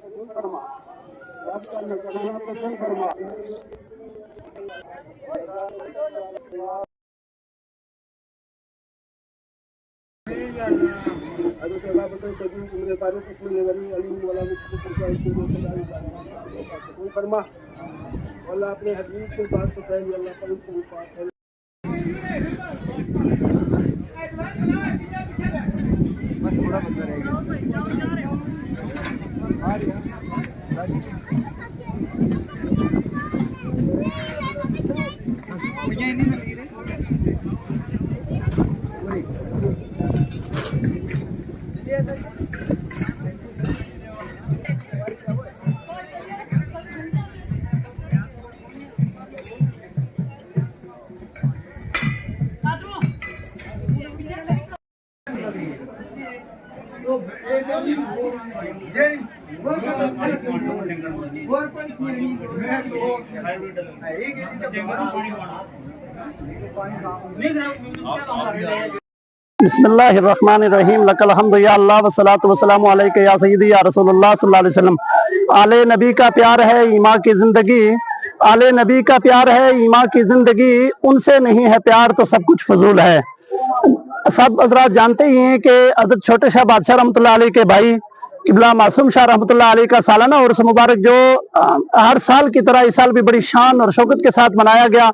अल्लाह अपने हबीब के बात को पहले अल्लाह पर थोड़ा बंदा रहेगा। बिस्मिल्लाहिर्रहमानिर्रहीम लकल हम्दु या अल्लाह वस्सलातु वस्सलामु अलैका या सय्यदी या रसूलुल्लाह सल्लल्लाहु अलैहि वसल्लम। आले नबी का प्यार है ईमान की जिंदगी, आले नबी का प्यार है ईमान की जिंदगी, उनसे नहीं है प्यार तो सब कुछ फजूल है। सब हज़रात जानते ही हैं कि हज़रत छोटे शाह बादशाह रहमतुल्लाह अलैह के भाई किबला मासूम शाह रहमतुल्लाह अलैह का सालाना उर्स मुबारक जो हर साल की तरह इस साल भी बड़ी शान और शौकत के साथ मनाया गया,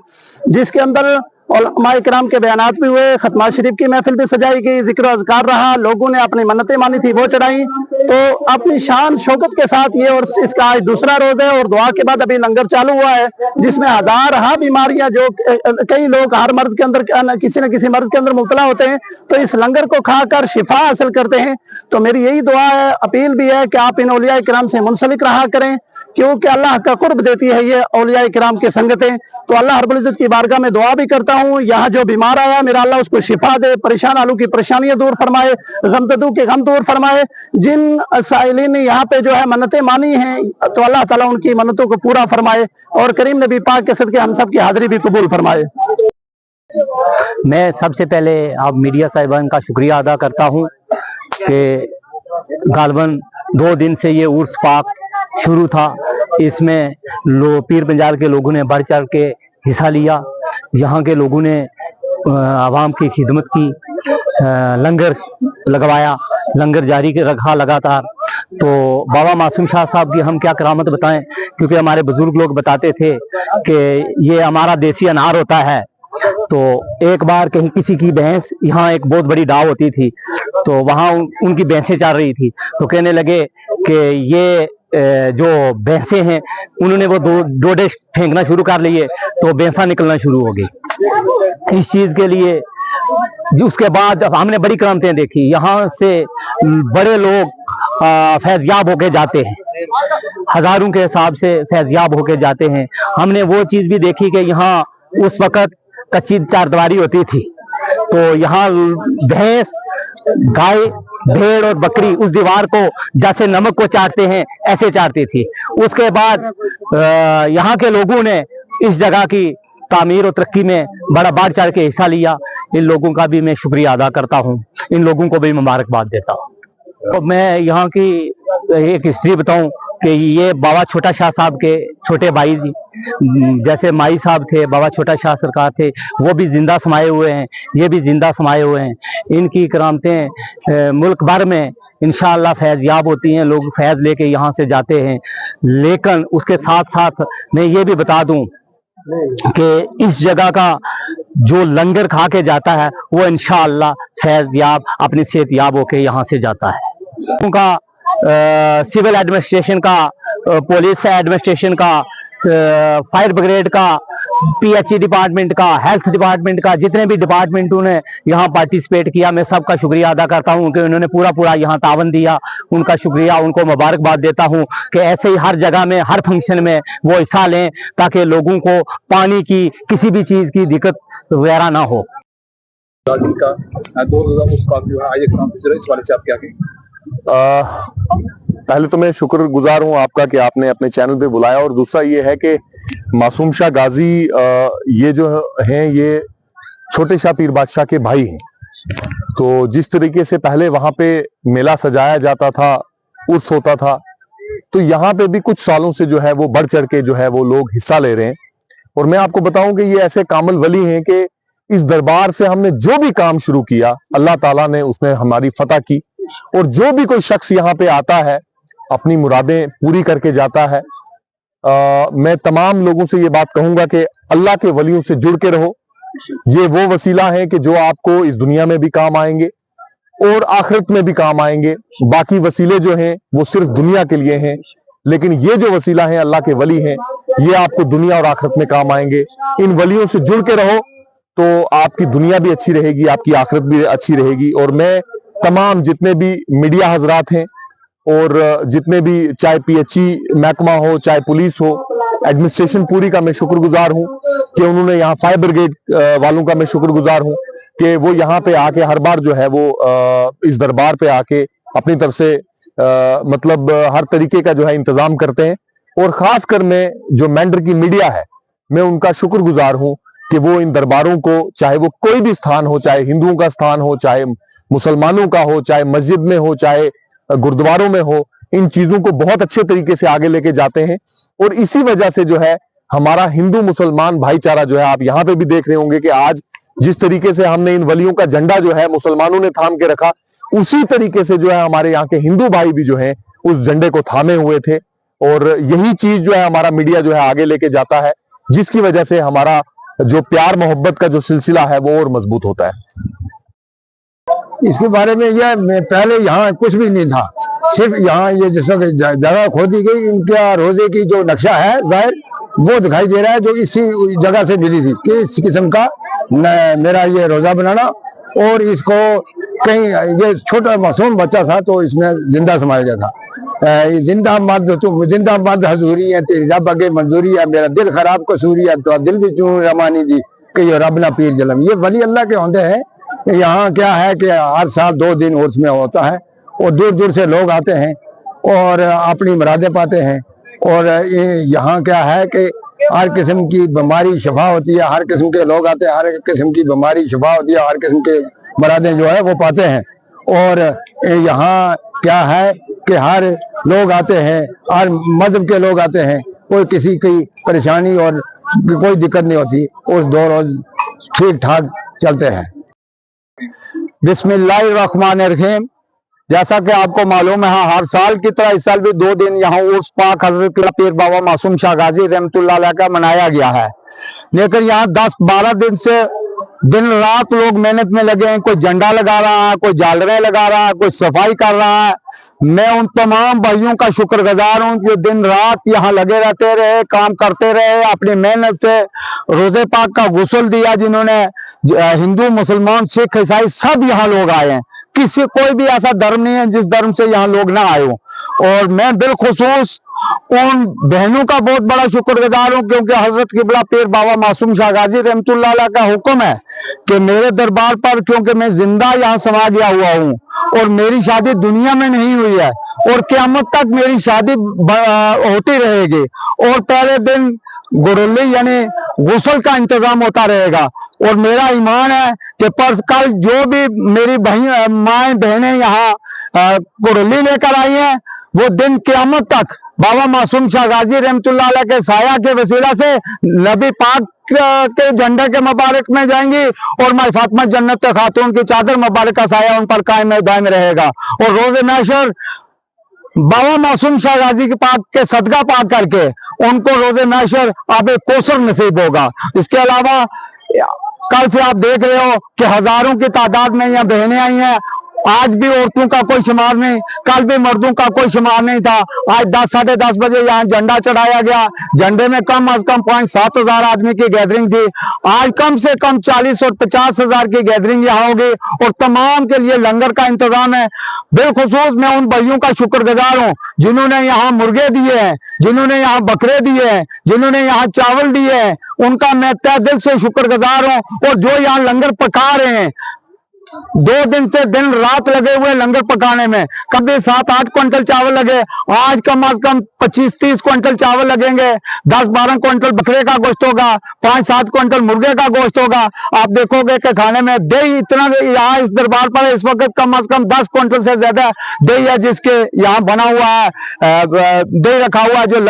जिसके अंदर उलमाए किराम के बयानात भी हुए, खत्मा शरीफ की महफिल भी सजाई गई, जिक्र अज़कार रहा, लोगों ने अपनी मन्नतें मानी थी वो चढ़ाई। तो अपनी शान शौकत के साथ ये और इसका आज दूसरा रोज है और दुआ के बाद अभी लंगर चालू हुआ है, जिसमें हजार बीमारियां जो कई लोग हर मर्ज के अंदर किसी न किसी मर्ज के अंदर मुब्तला होते हैं, तो इस लंगर को खाकर शिफा हासिल करते हैं। तो मेरी यही दुआ है, अपील भी है कि आप इन औलिया किराम से मुंसलिक रहा करें, क्योंकि अल्लाह का कुर्ब देती है ये औलिया किराम की संगतें। तो अल्लाह रब्बुल इज्जत की बारगाह में दुआ भी करता हूँ, यहाँ जो बीमार आया मेरा अल्लाह उसको शिफा दे, परेशान आलू की परेशानियां दूर फरमाए, गमजदू के गम दूर फरमाए। जिन साइलिन ने यहाँ पे जो है मन्नतें मानी हैं, तो अल्लाह ताला उनकी मन्नतों को पूरा फरमाए और करीम नबी पाक के सदके हम सब की हाजिरी भी कबूल फरमाए। मैं सबसे पहले आप मीडिया साहिबान का शुक्रिया अदा करता हूँ कि गालबन 2 दिन से ये उर्स पाक शुरू था, इसमें पीर पंजाल के लोगों ने बढ़ चढ़ के हिस्सा लिया। यहाँ के लोगों ने आवाम की खिदमत की, लंगर लगवाया, लंगर जारी रखा लगातार। तो बाबा मासूम शाह साहब की हम क्या करामत बताएं, क्योंकि हमारे बुजुर्ग लोग बताते थे कि ये हमारा देसी अनार होता है। तो एक बार कहीं किसी की भैंस, यहाँ एक बहुत बड़ी डाव होती थी, तो वहाँ उनकी भैंसें चल रही थी, तो कहने लगे कि ये जो भैंसें हैं उन्होंने वो डोडे फेंकना शुरू कर लिए, तो भैंसा निकलना शुरू हो गई। इस चीज के लिए उसके बाद हमने बड़ी करामतें देखी, यहाँ से बड़े लोग फैज़याब होके जाते हैं, हजारों के हिसाब से फैज़याब होके जाते हैं। हमने वो चीज भी देखी कि यहाँ उस वक्त कच्ची चारदीवारी होती थी, तो यहाँ भैंस, गाय, भेड़ और बकरी उस दीवार को जैसे नमक को चाटते हैं ऐसे चाटती थी। उसके बाद यहाँ के लोगों ने इस जगह की तामीर और तरक्की में बड़ा बढ़ चढ़ के हिस्सा लिया। इन लोगों का भी मैं शुक्रिया अदा करता हूँ, इन लोगों को भी मुबारकबाद देता हूँ। तो मैं यहाँ की एक हिस्ट्री बताऊं कि ये बाबा छोटा शाह साहब के छोटे भाई, जैसे माई साहब थे, बाबा छोटा शाह सरकार थे, वो भी जिंदा समाये हुए हैं, ये भी जिंदा समाये हुए हैं। इनकी करामतें मुल्क भर में इंशाअल्लाह फैज़याब होती हैं, लोग फैज़ लेके यहाँ से जाते हैं। लेकिन उसके साथ साथ मैं ये भी बता दूं कि इस जगह का जो लंगर खा के जाता है वो इंशाअल्लाह फैज़याब, अपनी सेहतयाब होके यहाँ से जाता है। उनका सिविल एडमिनिस्ट्रेशन का, पुलिस एडमिनिस्ट्रेशन का, फायर ब्रिगेड का, पीएचई डिपार्टमेंट का, हेल्थ डिपार्टमेंट का, जितने भी डिपार्टमेंटों ने यहाँ पार्टिसिपेट किया, मैं सबका शुक्रिया अदा करता हूँ कि उन्होंने पूरा यहाँ तावन दिया। उनका शुक्रिया, उनको मुबारकबाद देता हूँ कि ऐसे ही हर जगह में, हर फंक्शन में वो हिस्सा लें, ताकि लोगों को पानी की, किसी भी चीज़ की दिक्कत वगैरह ना हो। पहले तो मैं शुक्रगुजार हूं आपका कि आपने अपने चैनल पे बुलाया, और दूसरा ये है कि मासूम शाह गाजी ये जो हैं ये छोटे शाह पीर बादशाह के भाई हैं। तो जिस तरीके से पहले वहां पे मेला सजाया जाता था, उर्स होता था, तो यहाँ पे भी कुछ सालों से जो है वो बढ़ चढ़ के जो है वो लोग हिस्सा ले रहे हैं। और मैं आपको बताऊं कि ये ऐसे कामिल वली हैं कि इस दरबार से हमने जो भी काम शुरू किया अल्लाह ताला ने उसने हमारी फतह की। और जो भी कोई शख्स यहाँ पे आता है अपनी मुरादें पूरी करके जाता है। मैं तमाम लोगों से ये बात कहूंगा कि अल्लाह के वलियों से जुड़ के रहो। ये वो वसीला है कि जो आपको इस दुनिया में भी काम आएंगे और आखिरत में भी काम आएंगे। बाकी वसीले जो हैं वो सिर्फ दुनिया के लिए हैं, लेकिन ये जो वसीला है अल्लाह के वली हैं, ये आपको दुनिया और आखिरत में काम आएंगे। इन वलियों से जुड़ के रहो तो आपकी दुनिया भी अच्छी रहेगी, आपकी आखिरत भी अच्छी रहेगी। और मैं तमाम जितने भी मीडिया हजरात हैं और जितने भी, चाहे PHE महकमा हो, चाहे पुलिस हो, एडमिनिस्ट्रेशन पूरी का मैं शुक्रगुजार हूं कि उन्होंने यहाँ फायर ब्रिगेड वालों का मैं शुक्रगुजार हूं कि वो यहाँ पे आके हर बार जो है वो इस दरबार पे आके अपनी तरफ से मतलब हर तरीके का जो है इंतजाम करते हैं। और खासकर मैं जो मेंढर की मीडिया है, मैं उनका शुक्रगुजार हूं कि वो इन दरबारों को, चाहे वो कोई भी स्थान हो, चाहे हिंदुओं का स्थान हो, चाहे मुसलमानों का हो, चाहे मस्जिद में हो, चाहे गुरुद्वारों में हो, इन चीजों को बहुत अच्छे तरीके से आगे लेके जाते हैं। और इसी वजह से जो है हमारा हिंदू मुसलमान भाईचारा जो है, आप यहाँ पे भी देख रहे होंगे कि आज जिस तरीके से हमने इन वलियों का झंडा जो है मुसलमानों ने थाम के रखा, उसी तरीके से जो है हमारे यहाँ के हिंदू भाई भी जो है उस झंडे को थामे हुए थे। और यही चीज जो है हमारा मीडिया जो है आगे लेके जाता है, जिसकी वजह से हमारा जो प्यार मोहब्बत का जो सिलसिला है वो और मजबूत होता है। इसके बारे में यह पहले यहाँ कुछ भी नहीं था, सिर्फ यहाँ ये जैसा जगह खोदी गई, इनका रोजे की जो नक्शा है जाहिर वो दिखाई दे रहा है, जो इसी जगह से मिली थी कि इस किस्म का मेरा ये रोजा बनाना। और इसको कहीं ये छोटा मासूम बच्चा था तो इसमें जिंदा समाया गया था। जिंदा मद हजूरी है तेरी रब अगे मंजूरी है, मेरा दिल खराब कसूरी है तो दिल भी चूं रमानी दी कि रब ना पीर जलम। ये वली अल्लाह के होते हैं। यहाँ क्या है कि हर साल 2 दिन उर्स में होता है और दूर दूर से लोग आते हैं और अपनी मुरादें पाते हैं। और यहाँ क्या है कि हर किस्म की बीमारी शिफा होती है, हर किस्म के लोग आते हैं, हर किस्म की बीमारी शिफा होती है, हर किस्म के मुरादें जो है वो पाते हैं। और यहाँ क्या है कि हर लोग आते हैं, हर मजहब के लोग आते हैं, कोई किसी की परेशानी और कोई दिक्कत नहीं होती, उस 2 रोज ठीक ठाक चलते हैं। बिस्मिल्लाहिर्रहमानिर्रहीम। जैसा कि आपको मालूम है, हर साल की तरह इस साल भी 2 दिन यहाँ उर्स पाक हजरत पीर बाबा मासूम शाह गाजी रहमतुल्लाह अलैह का मनाया गया है। लेकिन यहाँ 10-12 दिन से दिन रात लोग मेहनत में लगे हैं। कोई झंडा लगा रहा है, कोई झालरें लगा रहा है, कोई सफाई कर रहा है। मैं उन तमाम भाइयों का शुक्रगुजार हूँ जो दिन रात यहाँ लगे रहते रहे, काम करते रहे, अपनी मेहनत से रोजे पाक का गुस्ल दिया। जिन्होंने हिंदू मुसलमान सिख ईसाई सब यहाँ लोग आए हैं, किसी कोई भी ऐसा धर्म नहीं है जिस धर्म से यहाँ लोग ना आए हो। और मैं बिलखुसूस उन बहनों का बहुत बड़ा शुक्रगुजार हूँ क्योंकि हजरत किबला पीर बाबा मासूम शाह गाजी रहमतुल्लाह अलैह का हुक्म है कि मेरे दरबार पर, क्योंकि मैं जिंदा यहाँ समा गया हुआ हूँ और मेरी शादी दुनिया में नहीं हुई है और क़यामत तक मेरी शादी होती रहेगी। और पहले दिन गुरुली यानी गुस्ल का इंतजाम होता रहेगा। और मेरा ईमान है कि पर कल जो भी मेरी माएँ बहनें यहाँ गुरुली लेकर आई हैं, वो दिन क़यामत तक बाबा मासूम शाह गाजी रहमतुल्लाह अलैह के साया के वसीला से नबी पाक के झंडे के मुबारक में जाएंगी और माई फातिमा जन्नत खातून की चादर मुबारक का साया उन पर कायम दायम रहेगा। और रोज़े महशर बाबा मासूम शाह गाजी के पाक के सदका पाक करके उनको रोज़े महशर आबे कौसर नसीब होगा। इसके अलावा कल से आप देख रहे हो कि हजारों की तादाद में यहाँ बहनें आई हैं। आज भी औरतों का कोई शुमार नहीं, कल भी मर्दों का कोई शुमार नहीं था। आज 10-10:30 बजे यहाँ झंडा चढ़ाया गया। झंडे में कम अज कम 7,000 आदमी की गैदरिंग थी। आज कम से कम 40 और 50 हजार की गैदरिंग यहाँ होगी और तमाम के लिए लंगर का इंतजाम है। बिलखुसूस मैं उन भाइयों का शुक्रगुजार हूँ जिन्होंने यहाँ मुर्गे दिए हैं, जिन्होंने यहाँ बकरे दिए हैं, जिन्होंने यहाँ चावल दिए हैं, उनका मैं तहे दिल से शुक्रगुजार हूँ। और जो यहाँ लंगर पका रहे हैं, 2 दिन से दिन रात लगे हुए लंगर पकाने में। कभी 7-8 क्विंटल चावल लगे, आज कम से कम 25-30 क्विंटल चावल लगेंगे, 10-12 क्विंटल बकरे का गोश्त होगा, 5-7 क्विंटल मुर्गे का गोश्त होगा। आप देखोगे कि खाने में दही इतना, यहाँ इस दरबार पर इस वक्त कम से कम 10 क्विंटल से ज्यादा दही है, जिसके यहाँ बना हुआ है, दही रखा हुआ है, जो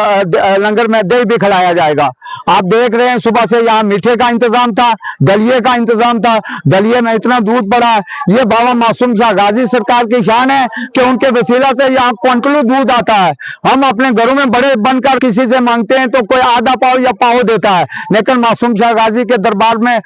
लंगर में दही भी खिलाया जाएगा। आप देख रहे हैं सुबह से यहाँ मीठे का इंतजाम था, दलिये का इंतजाम था, दलिये में इतना दूध पड़ा है। ये बाबा मासूम शाह गाजी सरकार की शान है कि उनके वसीला से यहाँ क्विंटलों दूध आता है। हम अपने घरों में बड़े बनकर किसी से मांगते हैं तो कोई आधा पाव या पाव देता है, लेकिन मासूम शाह गाजी के दरबार में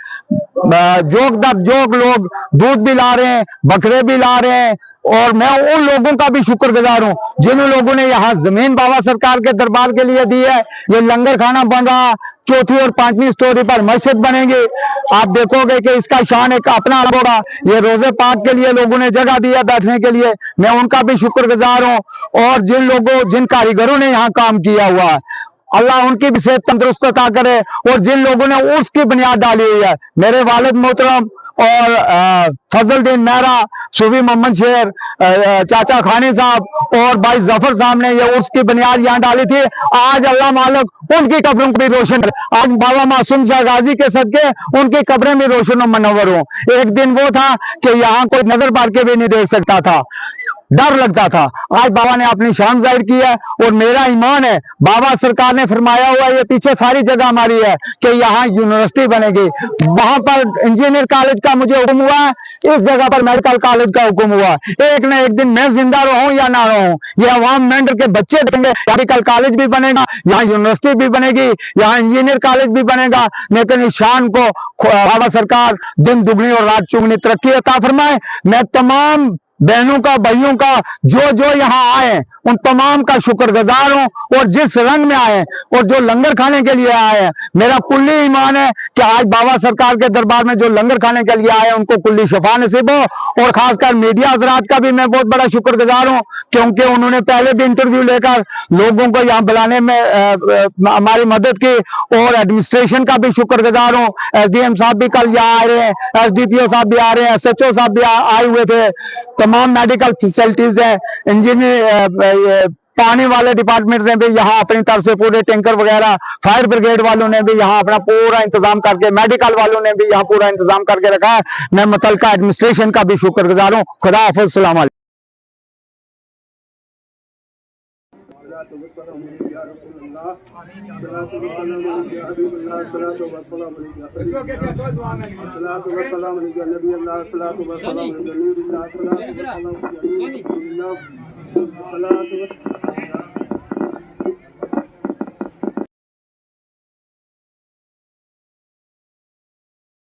जोग दर जोग लोग दूध भी ला रहे हैं, बकरे भी ला रहे हैं। और मैं उन लोगों का भी शुक्रगुजार हूं जिन लोगों ने यहाँ जमीन बाबा सरकार के दरबार के लिए दी है। ये लंगर खाना बन रहा, 4थी और 5वीं स्टोरी पर मस्जिद बनेगी। आप देखोगे कि इसका शान एक अपना अलग होगा। ये रोजे पाक के लिए लोगों ने जगह दी है बैठने के लिए, मैं उनका भी शुक्रगुजार हूँ। और जिन कारीगरों ने यहाँ काम किया हुआ है, अल्लाह उनकी भी सेहत तंदुरुस्त अता करे। और जिन लोगों ने उसकी बुनियाद डाली हुई है, मेरे वालिद मोहतरम और फजलुद्दीन मेहरा, सूफी मोहम्मद शेर, चाचा खानी साहब और भाई जफर साहब ने ये उसकी बुनियाद यहाँ डाली थी। आज अल्लाह मालिक उनकी कब्रों को भी रोशन करे। आज बाबा मासूम शाह गाजी के सदके उनकी कब्रें भी रोशन और मनव्वर हों। एक दिन वो था कि यहाँ कोई नजर मार के भी नहीं देख सकता था, डर लगता था। आज बाबा ने अपनी शान जाहिर की है और मेरा ईमान है, बाबा सरकार ने फरमाया हुआ ये पीछे सारी जगह हमारी है कि यहाँ यूनिवर्सिटी बनेगी। वहां पर इंजीनियर कॉलेज का मुझे हुक्म हुआ है, इस जगह पर मेडिकल कॉलेज का हुक्म हुआ है। एक न एक दिन मैं जिंदा रहूं या ना रहूं, ये अवाम मेंढर के बच्चे देंगे। मेडिकल कॉलेज भी बनेगा, यहाँ यूनिवर्सिटी भी बनेगी, यहाँ इंजीनियर कॉलेज भी बनेगा। लेकिन इस शान को बाबा सरकार दिन दुगनी और रात चुगनी तरक्की अता फरमाए। मैं तमाम बहनों का, भाइयों का जो यहाँ आए उन तमाम का शुक्रगुजार हूं। और जिस रंग में आए और जो लंगर खाने के लिए आए हैं, मेरा कुल्ली ईमान है कि आज बाबा सरकार के दरबार में जो लंगर खाने के लिए आए उनको कुल्ली शफा नसीब हो। और खासकर मीडिया हजरात का भी मैं बहुत बड़ा शुक्रगुजार हूं, क्योंकि उन्होंने पहले भी इंटरव्यू लेकर लोगों को यहाँ बुलाने में हमारी मदद की। और एडमिनिस्ट्रेशन का भी शुक्रगुजार हूँ। SDM साहब भी कल यहाँ आ रहे हैं, SDPO साहब भी आ रहे हैं, SHO साहब भी आए हुए थे। तमाम मेडिकल फैसिलिटीज हैं, इंजीनियर पानी वाले डिपार्टमेंट ने भी यहाँ अपनी तरफ से पूरे टैंकर वगैरह, फायर ब्रिगेड वालों ने भी यहाँ अपना पूरा इंतजाम करके, मेडिकल वालों ने भी यहाँ पूरा इंतजाम करके रखा है। मैं मुतल्लिका एडमिनिस्ट्रेशन का भी शुक्रगुजार हूँ। खुदा हाफिज़, अस्सलाम वालेकुम। सलात